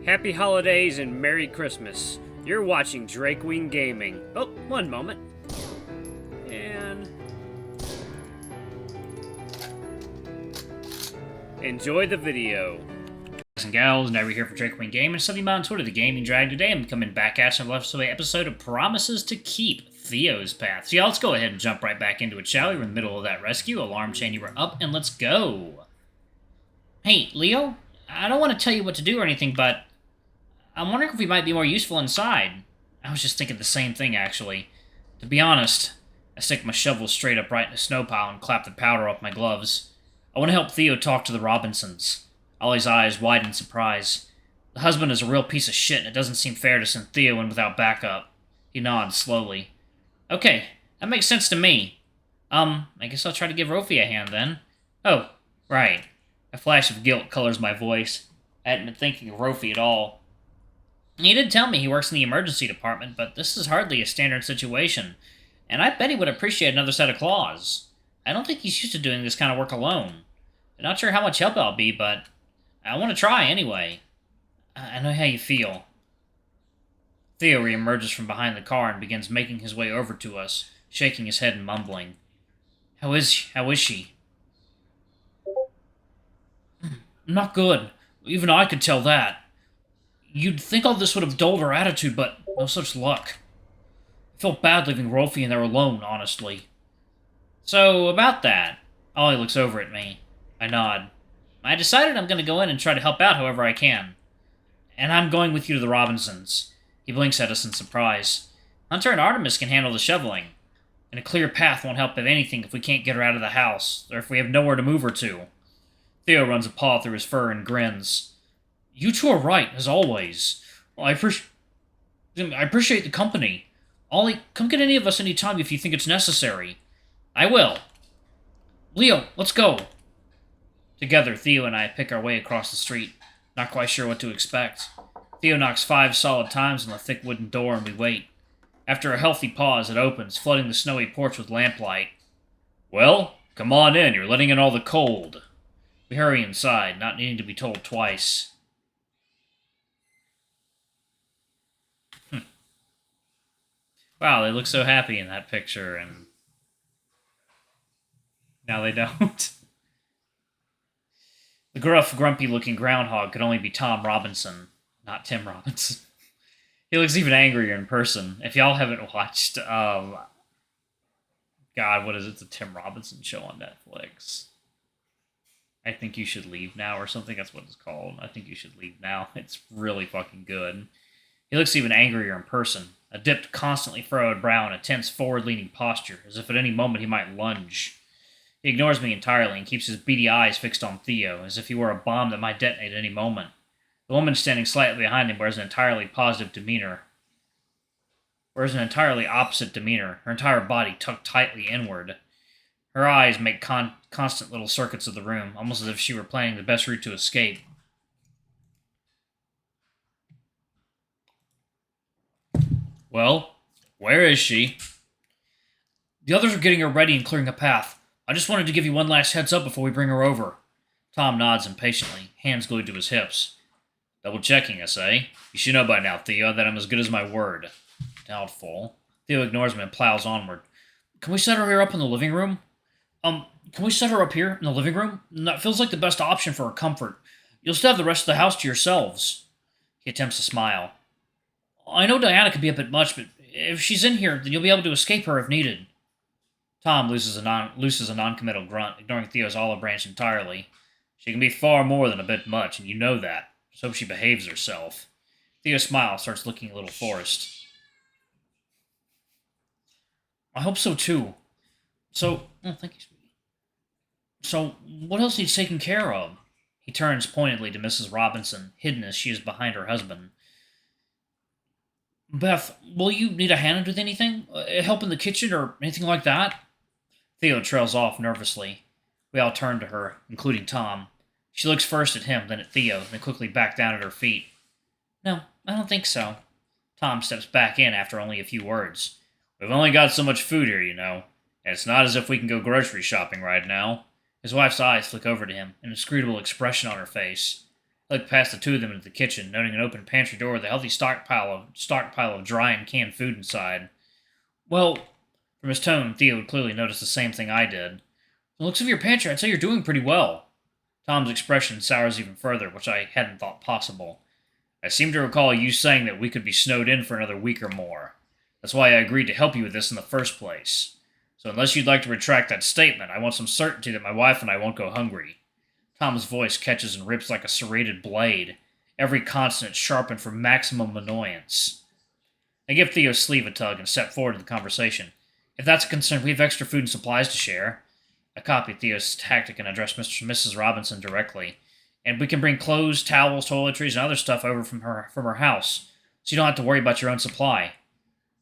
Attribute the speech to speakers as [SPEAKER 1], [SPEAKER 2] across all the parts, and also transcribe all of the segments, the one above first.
[SPEAKER 1] Happy holidays and Merry Christmas. You're watching Drakewing Gaming. Oh, one moment. And enjoy the video.
[SPEAKER 2] Guys and gals, Never here for Drakewing Gaming. Sunday Mountain Twitter, the Gaming Drag. Today I'm coming back at you with another episode of Promises to Keep, Theo's Path. So yeah, let's go ahead and jump right back into it, shall we? We're in the middle of that rescue. Alarm chain, you were up, and let's go. Hey, Leo, I don't want to tell you what to do or anything, but I'm wondering if we might be more useful inside. I was just thinking the same thing, actually. To be honest, I stick my shovel straight up right in the snow pile and clap the powder off my gloves. I want to help Theo talk to the Robinsons. Ollie's eyes widen in surprise. The husband is a real piece of shit, and it doesn't seem fair to send Theo in without backup. He nods slowly. Okay, that makes sense to me. I guess I'll try to give Rofi a hand then. Oh, right. A flash of guilt colors my voice. I hadn't been thinking of Rofi at all. He did tell me he works in the emergency department, but this is hardly a standard situation, and I bet he would appreciate another set of claws. I don't think he's used to doing this kind of work alone. I'm not sure how much help I'll be, but I want to try anyway. I know how you feel. Theo reemerges from behind the car and begins making his way over to us, shaking his head and mumbling. How is she? Not good. Even I could tell that. You'd think all this would have dulled her attitude, but no such luck. I felt bad leaving Rolfie in there alone, honestly. So, about that, Ollie looks over at me. I nod. I decided I'm going to go in and try to help out however I can. And I'm going with you to the Robinsons. He blinks at us in surprise. Hunter and Artemis can handle the shoveling. And a clear path won't help with anything if we can't get her out of the house, or if we have nowhere to move her to. Theo runs a paw through his fur and grins. You two are right, as always. Well, I appreciate the company. Ollie, come get any of us any time if you think it's necessary. I will. Leo, let's go. Together, Theo and I pick our way across the street, not quite sure what to expect. Theo knocks 5 solid times on the thick wooden door and we wait. After a healthy pause, it opens, flooding the snowy porch with lamplight. Well, come on in, you're letting in all the cold. We hurry inside, not needing to be told twice. Wow, they look so happy in that picture, and now they don't. The gruff, grumpy-looking groundhog could only be Tom Robinson, not Tim Robinson. He looks even angrier in person. If y'all haven't watched, God, what is it? The Tim Robinson show on Netflix. I Think You Should Leave Now or something. That's what it's called. I Think You Should Leave Now. It's really fucking good. He looks even angrier in person. A dipped, constantly furrowed brow and a tense, forward-leaning posture, as if at any moment he might lunge. He ignores me entirely and keeps his beady eyes fixed on Theo, as if he were a bomb that might detonate at any moment. The woman standing slightly behind him wears an entirely opposite demeanor, her entire body tucked tightly inward. Her eyes make constant little circuits of the room, almost as if she were planning the best route to escape. Well, where is she? The others are getting her ready and clearing a path. I just wanted to give you one last heads up before we bring her over. Tom nods impatiently, hands glued to his hips. Double checking us, eh? You should know by now, Theo, that I'm as good as my word. Doubtful. Theo ignores me and plows onward. Can we set her here up in the living room? Can we set her up here in the living room? That feels like the best option for her comfort. You'll still have the rest of the house to yourselves. He attempts to smile. I know Diana can be a bit much, but if she's in here, then you'll be able to escape her if needed. Tom looses a non-committal grunt, ignoring Theo's olive branch entirely. She can be far more than a bit much, and you know that. Just hope she behaves herself. Theo smiles, starts looking a little forced. I hope so, too. Thank you, sweetie. So, what else needs taken care of? He turns pointedly to Mrs. Robinson, hidden as she is behind her husband. Beth, will you need a hand with anything? Help in the kitchen or anything like that? Theo trails off nervously. We all turn to her, including Tom. She looks first at him, then at Theo, then quickly back down at her feet. No, I don't think so. Tom steps back in after only a few words. We've only got so much food here, you know, and it's not as if we can go grocery shopping right now. His wife's eyes flick over to him, an inscrutable expression on her face. I looked past the two of them into the kitchen, noting an open pantry door with a healthy stockpile of dry and canned food inside. Well, from his tone, Theo had clearly noticed the same thing I did. From the looks of your pantry, I'd say you're doing pretty well. Tom's expression sours even further, which I hadn't thought possible. I seem to recall you saying that we could be snowed in for another week or more. That's why I agreed to help you with this in the first place. So unless you'd like to retract that statement, I want some certainty that my wife and I won't go hungry. Tom's voice catches and rips like a serrated blade, every consonant sharpened for maximum annoyance. I give Theo's sleeve a tug and step forward to the conversation. If that's a concern, we have extra food and supplies to share. I copied Theo's tactic and addressed Mr. and Mrs. Robinson directly. And we can bring clothes, towels, toiletries, and other stuff over from her house, so you don't have to worry about your own supply.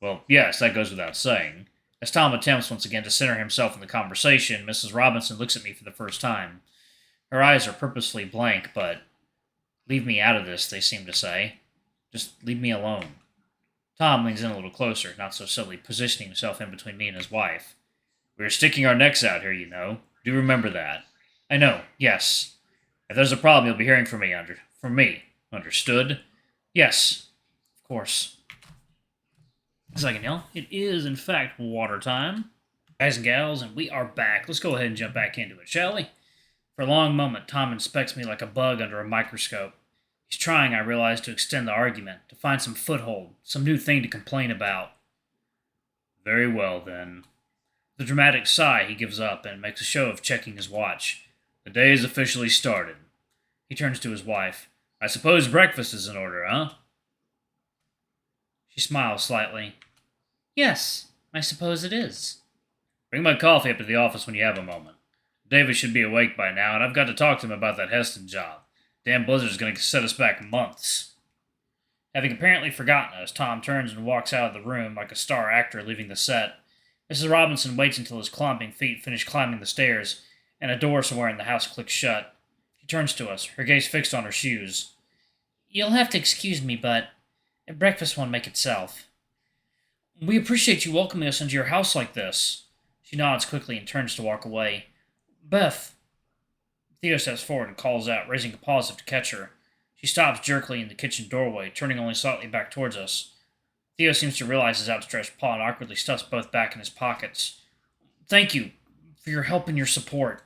[SPEAKER 2] Well, yes, that goes without saying. As Tom attempts once again to center himself in the conversation, Mrs. Robinson looks at me for the first time. Her eyes are purposefully blank, but leave me out of this, they seem to say. Just leave me alone. Tom leans in a little closer, not so silly, positioning himself in between me and his wife. We're sticking our necks out here, you know. Do remember that. I know, yes. If there's a problem, you'll be hearing from me. Understood? Yes, of course. Second, y'all. It is, in fact, water time. Guys and gals, and we are back. Let's go ahead and jump back into it, shall we? For a long moment, Tom inspects me like a bug under a microscope. He's trying, I realize, to extend the argument, to find some foothold, some new thing to complain about. Very well, then. With a dramatic sigh, he gives up and makes a show of checking his watch. The day is officially started. He turns to his wife. I suppose breakfast is in order, huh? She smiles slightly. Yes, I suppose it is. Bring my coffee up to the office when you have a moment. David should be awake by now, and I've got to talk to him about that Heston job. Damn blizzard's going to set us back months. Having apparently forgotten us, Tom turns and walks out of the room like a star actor leaving the set. Mrs. Robinson waits until his clomping feet finish climbing the stairs, and a door somewhere in the house clicks shut. She turns to us, her gaze fixed on her shoes. You'll have to excuse me, but breakfast won't make itself. We appreciate you welcoming us into your house like this. She nods quickly and turns to walk away. Beth. Theo steps forward and calls out, raising a paw to catch her. She stops jerkily in the kitchen doorway, turning only slightly back towards us. Theo seems to realize his outstretched paw and awkwardly stuffs both back in his pockets. Thank you for your help and your support.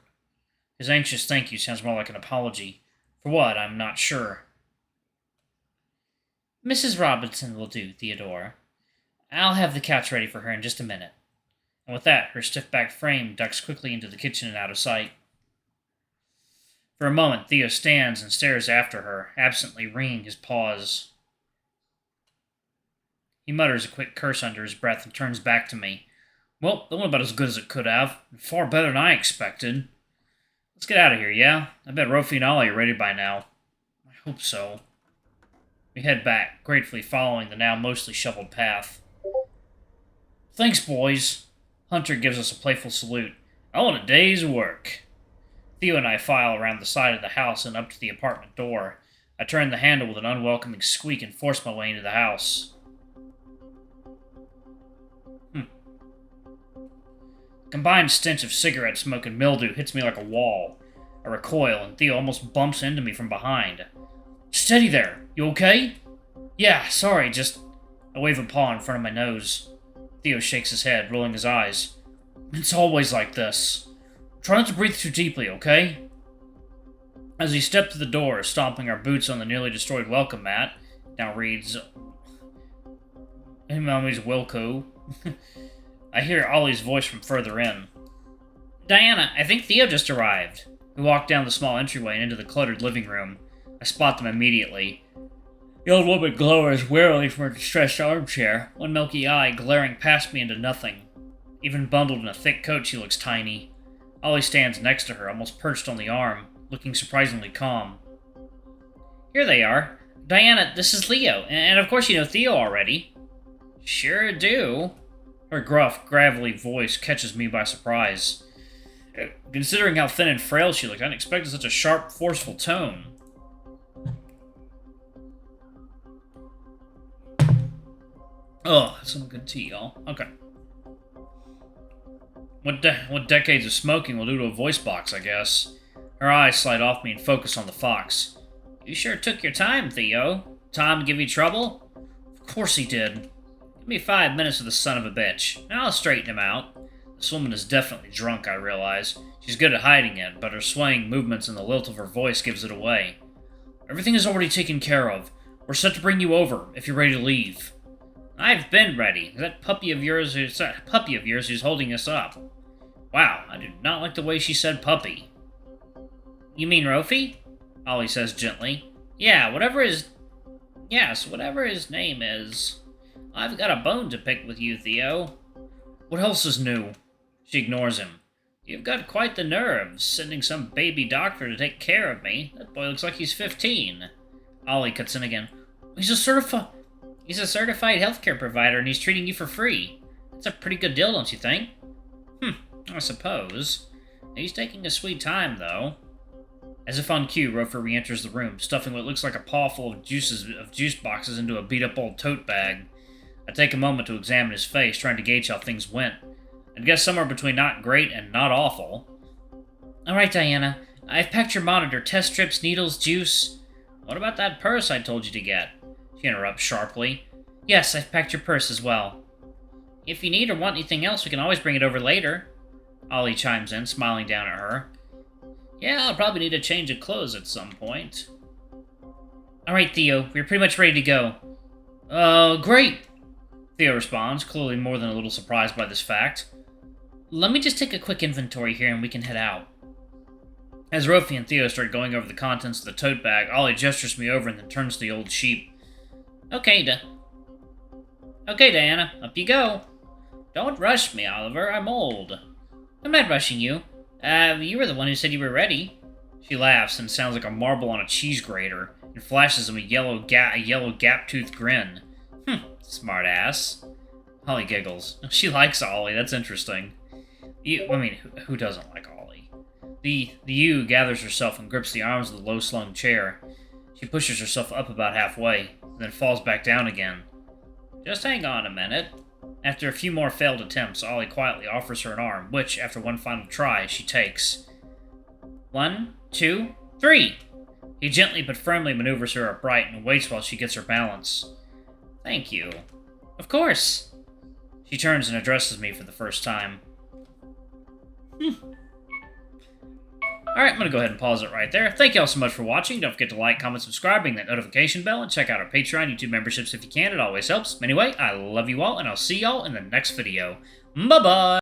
[SPEAKER 2] His anxious thank you sounds more like an apology. For what, I'm not sure. Mrs. Robinson will do, Theodore. I'll have the couch ready for her in just a minute. And with that, her stiff-backed frame ducks quickly into the kitchen and out of sight. For a moment, Theo stands and stares after her, absently wringing his paws. He mutters a quick curse under his breath and turns back to me. Well, that went about as good as it could have. Far better than I expected. Let's get out of here, yeah? I bet Rofi and Ollie are ready by now. I hope so. We head back, gratefully following the now mostly shoveled path. Thanks, boys. Hunter gives us a playful salute. I want a day's work. Theo and I file around the side of the house and up to the apartment door. I turn the handle with an unwelcoming squeak and force my way into the house. The combined stench of cigarette smoke and mildew hits me like a wall. I recoil, and Theo almost bumps into me from behind. Steady there. You okay? Yeah, sorry, just... I wave a paw in front of my nose. Theo shakes his head, rolling his eyes. It's always like this. Try not to breathe too deeply, okay? As we step to the door, stomping our boots on the nearly destroyed welcome mat, now reads... Mommy's Wilco. I hear Ollie's voice from further in. Diana, I think Theo just arrived. We walk down the small entryway and into the cluttered living room. I spot them immediately. The old woman glowers wearily from her distressed armchair, one milky eye glaring past me into nothing. Even bundled in a thick coat, she looks tiny. Ollie stands next to her, almost perched on the arm, looking surprisingly calm. Here they are. Diana, this is Leo, and of course you know Theo already. Sure do. Her gruff, gravelly voice catches me by surprise. Considering how thin and frail she looks, I didn't expect such a sharp, forceful tone. Oh, that's some good tea, y'all. Okay. What decades of smoking will do to a voice box, I guess. Her eyes slide off me and focus on the fox. You sure took your time, Theo. Tom give you trouble? Of course he did. Give me 5 minutes with the son of a bitch, and I'll straighten him out. This woman is definitely drunk, I realize. She's good at hiding it, but her swaying movements and the lilt of her voice gives it away. Everything is already taken care of. We're set to bring you over, if you're ready to leave. I've been ready. That puppy of yours who's holding us up. Wow, I do not like the way she said puppy. You mean Rofi? Ollie says gently. Yeah, whatever his name is. I've got a bone to pick with you, Theo. What else is new? She ignores him. You've got quite the nerve, sending some baby doctor to take care of me. That boy looks like he's 15. Ollie cuts in again. He's a certified healthcare provider, and he's treating you for free. That's a pretty good deal, don't you think? I suppose. He's taking a sweet time, though. As if on cue, Rofer re-enters the room, stuffing what looks like a paw full of juice boxes into a beat-up old tote bag. I take a moment to examine his face, trying to gauge how things went. I'd guess somewhere between not great and not awful. Alright, Diana. I've packed your monitor, test strips, needles, juice. What about that purse I told you to get? She interrupts sharply. Yes, I've packed your purse as well. If you need or want anything else, we can always bring it over later. Ollie chimes in, smiling down at her. Yeah, I'll probably need a change of clothes at some point. Alright, Theo, we're pretty much ready to go. Great! Theo responds, clearly more than a little surprised by this fact. Let me just take a quick inventory here and we can head out. As Rofi and Theo start going over the contents of the tote bag, Ollie gestures me over and then turns to the old sheep. Okay, Diana, up you go. Don't rush me, Oliver, I'm old. I'm not rushing you. You were the one who said you were ready. She laughs and sounds like a marble on a cheese grater, and flashes him a yellow gap-toothed grin. Smart ass. Ollie giggles. She likes Ollie, that's interesting. Who doesn't like Ollie? The ewe gathers herself and grips the arms of the low-slung chair. She pushes herself up about halfway, then falls back down again. Just hang on a minute. After a few more failed attempts, Ollie quietly offers her an arm, which, after one final try, she takes. 1, 2, 3! He gently but firmly maneuvers her upright and waits while she gets her balance. Thank you. Of course! She turns and addresses me for the first time. Alright, I'm going to go ahead and pause it right there. Thank you all so much for watching. Don't forget to like, comment, subscribe, ring that notification bell, and check out our Patreon, YouTube memberships if you can. It always helps. Anyway, I love you all, and I'll see y'all in the next video. Bye-bye!